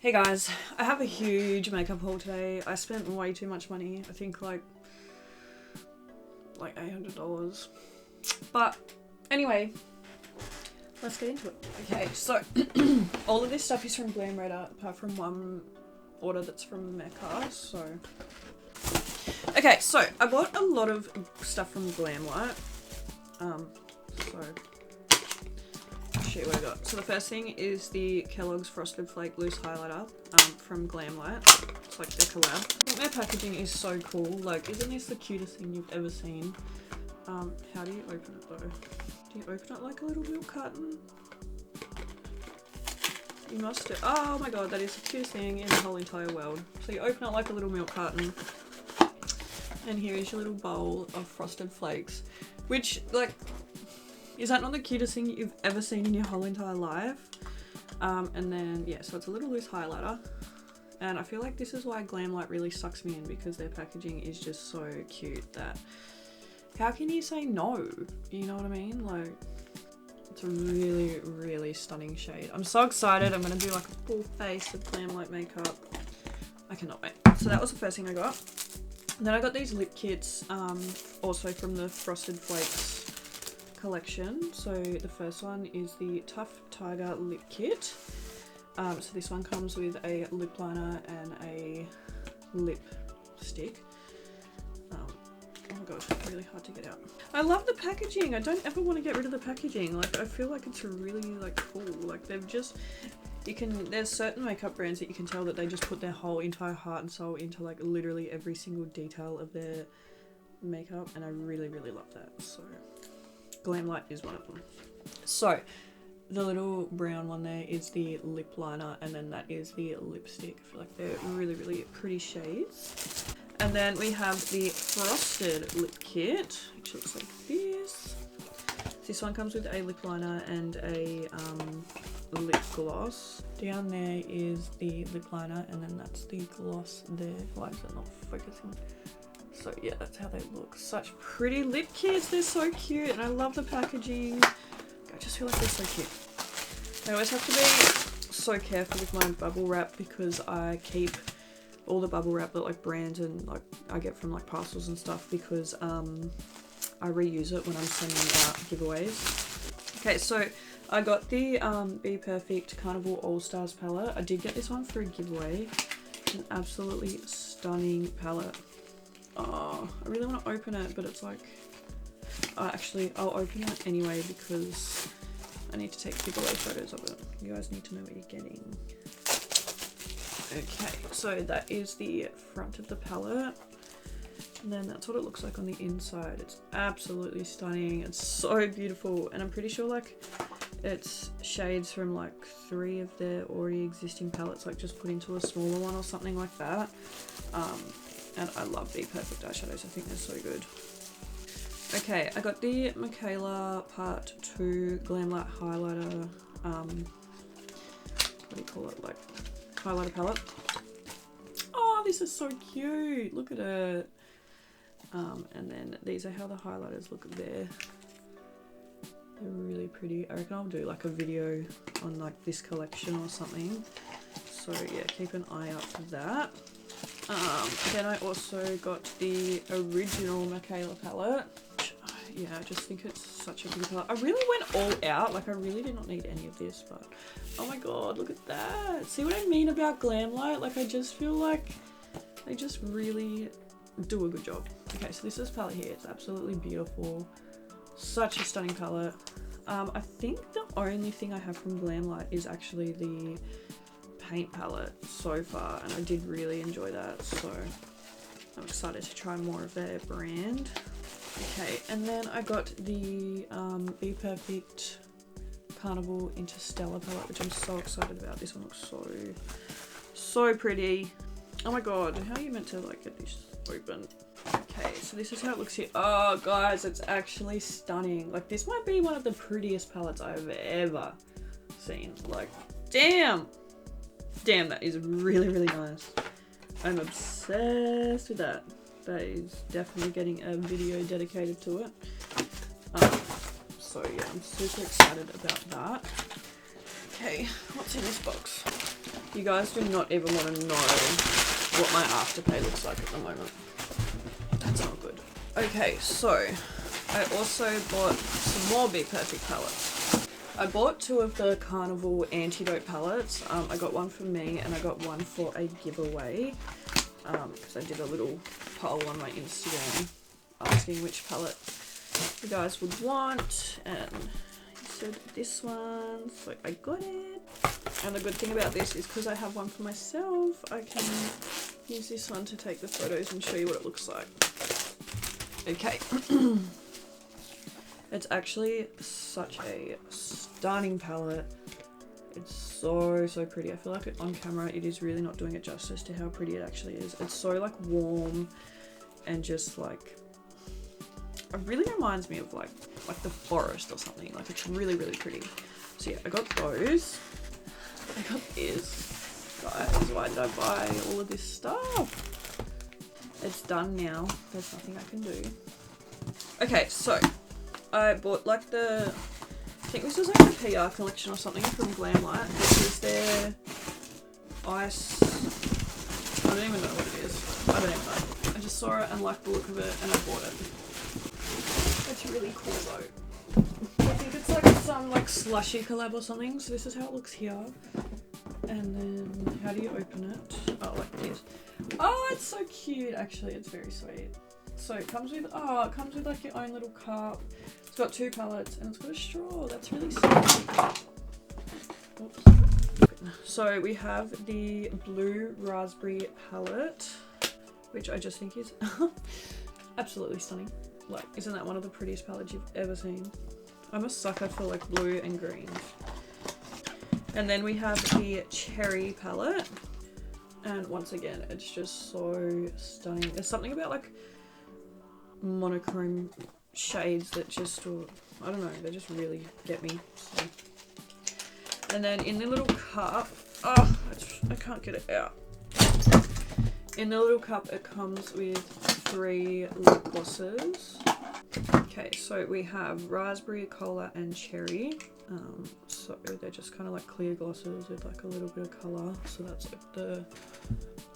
Hey guys, I have a huge makeup haul today. I spent way too much money. I think like $800. But anyway, let's get into it. Okay, so all of this stuff is from GLAMRAIDER apart from one order that's from Mecca. So okay, so I bought a lot of stuff from Glamlight. Shit, what I got. So the first thing is the Kellogg's Frosted Flake Loose Highlighter from Glamlight. It's like their collab. I think their packaging is so cool. Like, isn't this the cutest thing you've ever seen? How do you open it though? Do you open it like a little milk carton? You must do. Oh my god, that is the cutest thing in the whole entire world. So you open it like a little milk carton. And here is your little bowl of Frosted Flakes. Which, like, is that not the cutest thing you've ever seen in your whole entire life? And then, yeah, so it's a little loose highlighter. And I feel like this is why Glamlight really sucks me in, because their packaging is just so cute that how can you say no? You know what I mean? Like, it's a really, really stunning shade. I'm so excited. I'm going to do like a full face of Glamlight makeup. I cannot wait. So that was the first thing I got. And then I got these lip kits, also from the Frosted Flakes collection. So the first one is the Tough Tiger lip kit. So this one comes with a lip liner and a lipstick. Oh my god, really hard to get out. I love the packaging. I don't ever want to get rid of the packaging. Like, I feel like it's really like cool. Like, they've just, there's certain makeup brands that you can tell that they just put their whole entire heart and soul into like literally every single detail of their makeup, and I really, really love that. So Glamlight is one of them. So the little brown one there is the lip liner, and then that is the lipstick. I feel like they're really, really pretty shades. And then we have the Frosted lip kit, which looks like this. This one comes with a lip liner and a lip gloss. Down there is the lip liner, and then that's the gloss there. Why is it not focusing? So yeah, that's how they look. Such pretty lip kits. They're so cute, and I love the packaging. I just feel like they're so cute. I always have to be so careful with my bubble wrap, because I keep all the bubble wrap that like brands and like I get from like parcels and stuff, because I reuse it when I'm sending out giveaways. Okay, so I got the Be Perfect Carnival All Stars palette. I did get this one for a giveaway. It's an absolutely stunning palette. Oh, I really want to open it, but it's like, actually I'll open it anyway because I need to take giveaway photos of it. You guys need to know what you're getting. Okay, so that is the front of the palette, and then that's what it looks like on the inside. It's absolutely stunning. It's so beautiful, and I'm pretty sure like it's shades from like 3 of their already existing palettes, like just put into a smaller one or something like that. And I love Be Perfect eyeshadows. I think they're so good. Okay, I got the Michaela Part 2 Glamlight highlighter, what do you call it, like highlighter palette. Oh, this is so cute. Look at it. And then these are how the highlighters look there. They're really pretty. I reckon I'll do like a video on like this collection or something. So yeah, keep an eye out for that. Then I also got the original Michaela palette. Yeah, I just think it's such a good palette. I really went all out. Like, I really did not need any of this, but oh my god, look at that. See what I mean about Glamlight? Like, I just feel like they just really do a good job. Okay, so this is palette here. It's absolutely beautiful. Such a stunning palette. I think the only thing I have from Glamlight is actually the paint palette so far, and I did really enjoy that, so I'm excited to try more of their brand. Okay, and then I got the Be Perfect Carnival Interstellar palette, which I'm so excited about. This one looks so pretty. Oh my god, how are you meant to like get this open? Okay, so this is how it looks here. Oh guys, it's actually stunning. Like, this might be one of the prettiest palettes I've ever seen. Like, damn, that is really, really nice. I'm obsessed with that. That is definitely getting a video dedicated to it. So yeah, I'm super excited about that. Okay, what's in this box? You guys do not even want to know what my afterpay looks like at the moment. That's not good. Okay, so I also bought some more Be Perfect palettes. I bought 2 of the Carnival Antidote palettes. I got one for me and I got one for a giveaway. Because I did a little poll on my Instagram asking which palette you guys would want, and he said this one, so I got it. And the good thing about this is because I have one for myself, I can use this one to take the photos and show you what it looks like. Okay. It's actually such a stunning palette. It's so pretty. I feel like on camera it is really not doing it justice to how pretty it actually is. It's so like warm and just like, it really reminds me of like the forest or something. Like it's really pretty. So yeah, I got those. I got this. Guys, why did I buy all of this stuff? It's done now. There's nothing I can do. Okay, so I bought like the, I think this was like the PR collection or something from GLAMRAIDER. This is their ice, I don't even know what it is. I don't even know. I just saw it and liked the look of it and I bought it. It's really cool though. I think it's like some like slushy collab or something. So this is how it looks here. And then how do you open it? Oh, like this. Oh, it's so cute actually. It's very sweet. So it comes with, oh, it comes with like your own little cup. It's got 2 palettes and it's got a straw. That's really sweet. Oops. So we have the blue raspberry palette, which I just think is absolutely stunning. Like, isn't that one of the prettiest palettes you've ever seen? I'm a sucker for like blue and green. And then we have the cherry palette. And once again, it's just so stunning. There's something about like monochrome shades that just, I don't know, they just really get me. So. And then in the little cup, oh, I can't get it out. In the little cup, it comes with 3 lip glosses. Okay, so we have raspberry, cola, and cherry. So they're just kind of like clear glosses with like a little bit of colour. So that's like the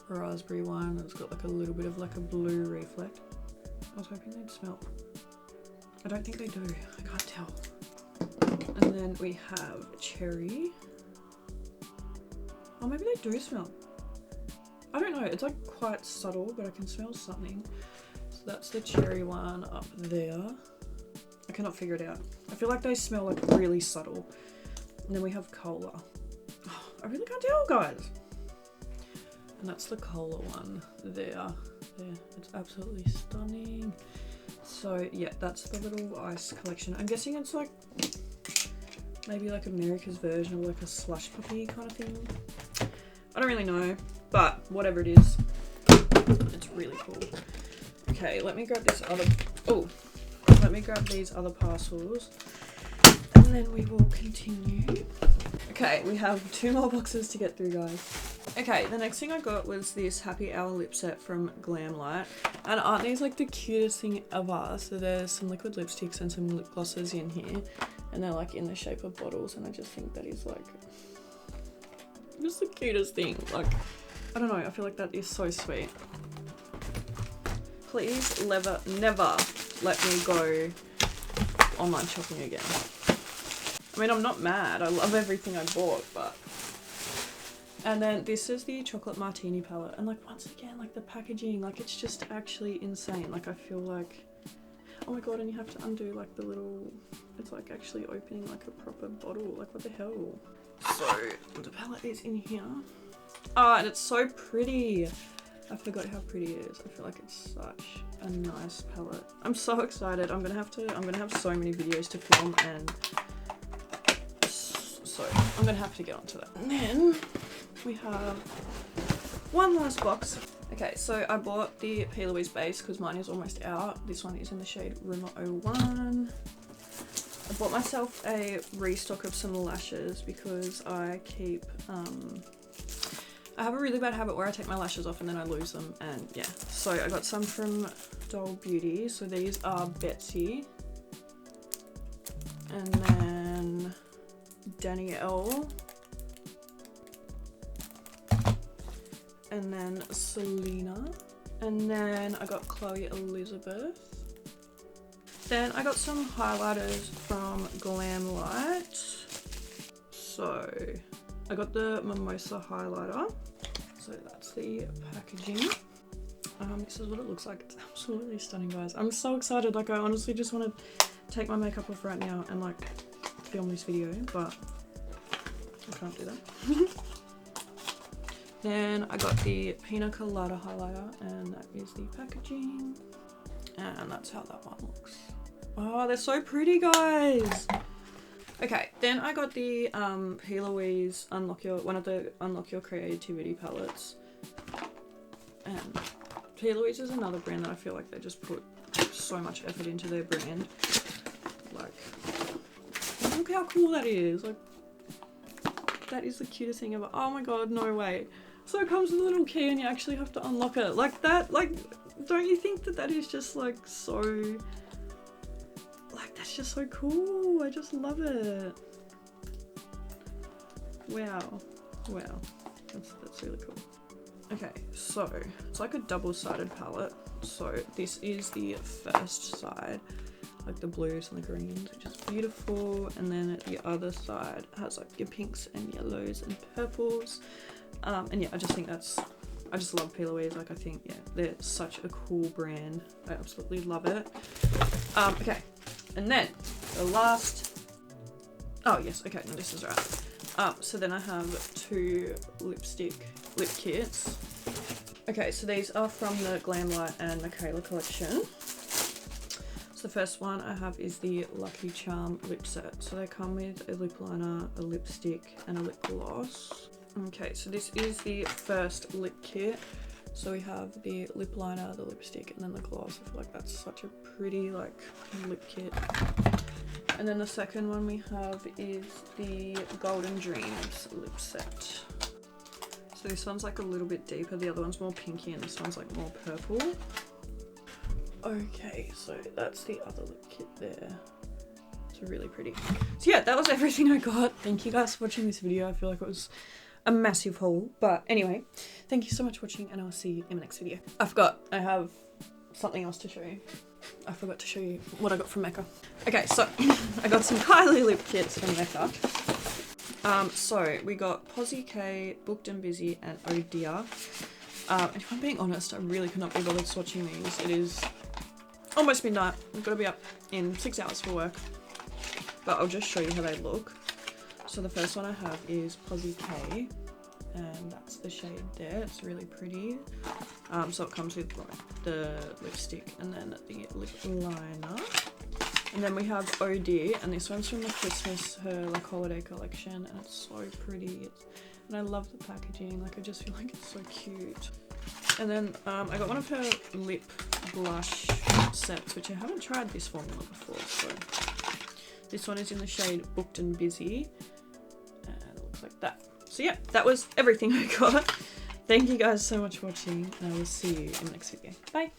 raspberry one. It's got like a little bit of like a blue reflect. I was hoping they'd smell. I don't think they do. I can't tell. And then we have cherry. Oh, maybe they do smell. I don't know. It's like quite subtle, but I can smell something. So that's the cherry one up there. I cannot figure it out. I feel like they smell like really subtle. And then we have cola. Oh, I really can't tell, guys. And that's the cola one there. There. It's absolutely stunning. So yeah, that's the little ice collection. I'm guessing it's like maybe like America's version of like a slush puppy kind of thing. I don't really know, but whatever it is, it's really cool. Okay, let me grab this other, oh, let me grab these other parcels and then we will continue. Okay, we have 2 more boxes to get through, guys. Okay, the next thing I got was this Happy Hour lip set from GLAMRAIDER. And aren't these like the cutest thing ever? So there's some liquid lipsticks and some lip glosses in here. And they're like in the shape of bottles. And I just think that is like just the cutest thing. Like, I don't know, I feel like that is so sweet. Please never let me go online shopping again. I mean, I'm not mad. I love everything I bought, but... And then this is the chocolate martini palette, and like once again, like the packaging, like it's just actually insane. Like I feel like, oh my god, and you have to undo like the little, it's like actually opening like a proper bottle. Like what the hell? So the palette is in here. Oh, and it's so pretty. I forgot how pretty it is. I feel like it's such a nice palette. I'm so excited. I'm gonna have so many videos to film, and so I'm gonna have to get onto that. And then we have one last box. Okay, so I bought the P. Louise base because mine is almost out. This one is in the shade Rumor 01. I bought myself a restock of some lashes because I keep, I have a really bad habit where I take my lashes off and then I lose them, and yeah. So I got some from Doll Beauty. So these are Betsy. And then Danielle. and then Selena, and then I got Chloe Elizabeth. Then I got some highlighters from GLAMRAIDER. So I got the Mimosa highlighter. So that's the packaging. This is what it looks like. It's absolutely stunning, guys. I'm so excited. Like, I honestly just want to take my makeup off right now and like film this video, but I can't do that. Then I got the Pina Colada highlighter, and that is the packaging, and that's how that one looks. Oh, they're so pretty, guys. Okay, then I got the P. Louise one of the Unlock Your Creativity palettes, and P. Louise is another brand that I feel like they just put so much effort into their brand. Like, look how cool that is. Like, that is the cutest thing ever. Oh my god, no way. So it comes with a little key and you actually have to unlock it. Like that, like, don't you think that that is just like so, like, that's just so cool. I just love it. Wow. Wow. That's really cool. Okay, so it's like a double-sided palette. So this is the first side, like the blues and the greens, which is beautiful, and then the other side has like your pinks and yellows and purples, and yeah, I just think that's, I just love P. Louise. Like, I think, yeah, they're such a cool brand. I absolutely love it. Okay, and then the last, oh yes, okay, no, this is right. So then I have two lip kits. Okay, so these are from the Glamlight and Michaela collection. So the first one I have is the Lucky Charm lip set. So they come with a lip liner, a lipstick, and a lip gloss. Okay, so this is the first lip kit. So we have the lip liner, the lipstick, and then the gloss. I feel like that's such a pretty, like, lip kit. And then the second one we have is the Golden Dreams lip set. So this one's like a little bit deeper, the other one's more pinky, and this one's like more purple. Okay, so that's the other lip kit there. It's really pretty. So yeah, that was everything I got. Thank you guys for watching this video. I feel like it was a massive haul, but anyway, thank you so much for watching, and I'll see you in the next video. I have something else to show you. I forgot to show you what I got from Mecca. Okay, so I got some Kylie lip kits from Mecca. So we got Posy K, Booked and Busy, and Oh Dear. And if I'm being honest, I really could not be bothered swatching these. It is almost midnight. I've got to be up in 6 hours for work. But I'll just show you how they look. So the first one I have is Posy K, and that's the shade there. It's really pretty. So it comes with like the lipstick and then the lip liner. And then we have Oh Dear, and this one's from the Christmas, her like holiday collection, and it's so pretty. And I love the packaging, like I just feel like it's so cute. And then I got one of her lip blush sets, which I haven't tried this formula before. So this one is in the shade Booked and Busy, and it looks like that. So yeah, that was everything I got. Thank you guys so much for watching, and I will see you in the next video. Bye!